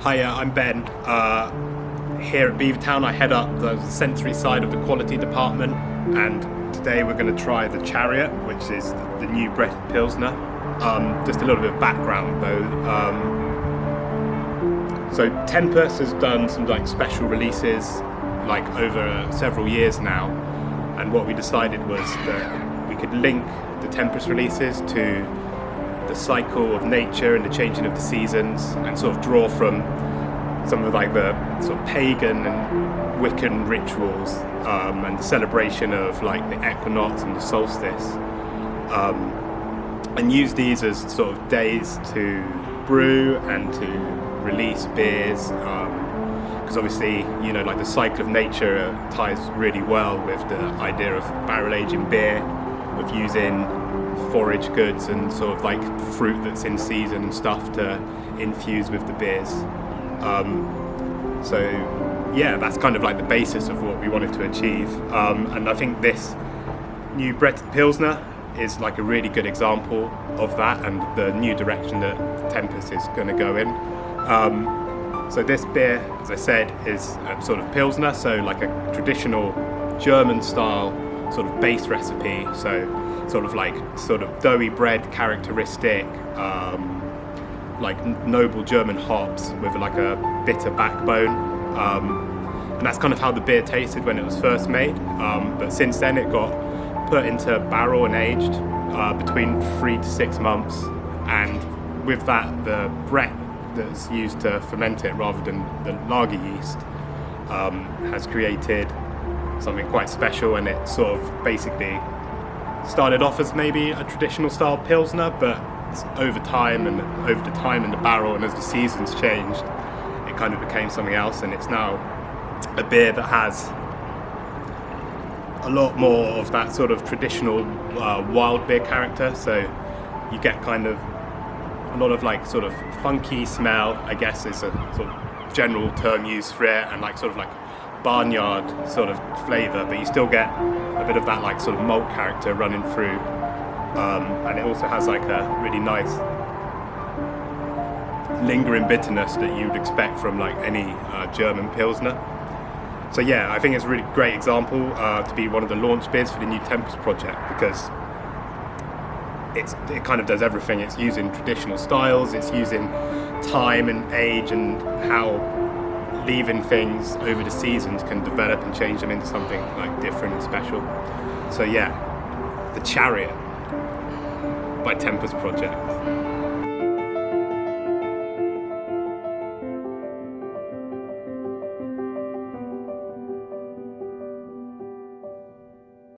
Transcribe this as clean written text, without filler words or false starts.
Hiya, I'm Ben. Here at Beavertown, I head up the sensory side of the quality department, and today we're going to try the Chariot, which is the new breaded Pilsner. Just a little bit of background though. So Tempus has done some special releases over several years now, and what we decided was that we could link the Tempus releases to the cycle of nature and the changing of the seasons, and sort of draw from some of the sort of pagan and Wiccan rituals and the celebration of the equinox and the solstice, and use these as sort of days to brew and to release beers, because obviously the cycle of nature ties really well with the idea of barrel aging beer, of using forage goods and sort of fruit that's in season and stuff to infuse with the beers. So yeah, that's kind of the basis of what we wanted to achieve, and I think this new breaded Pilsner is a really good example of that and the new direction that Tempus is going to go in. So this beer, as I said, is a sort of Pilsner, so a traditional German style sort of base recipe, so sort of doughy bread characteristic, noble German hops with a bitter backbone, and that's kind of how the beer tasted when it was first made, but since then it got put into barrel and aged between 3 to 6 months, and with that the Brett that's used to ferment it rather than the lager yeast has created something quite special, and it sort of basically started off as maybe a traditional style Pilsner, but over time and over the time in the barrel and as the seasons changed, it kind of became something else, and it's now a beer that has a lot more of that sort of traditional wild beer character. So you get kind of a lot of sort of funky smell, I guess is a sort of general term used for it, and sort of barnyard sort of flavour, but you still get a bit of that sort of malt character running through, and it also has a really nice lingering bitterness that you'd expect from any German Pilsner. So yeah, I think it's a really great example to be one of the launch beers for the new Tempus Project, because it kind of does everything. It's using traditional styles, it's using time and age and how leaving things over the seasons can develop and change them into something different and special. So yeah, the Chariot by Tempus Project.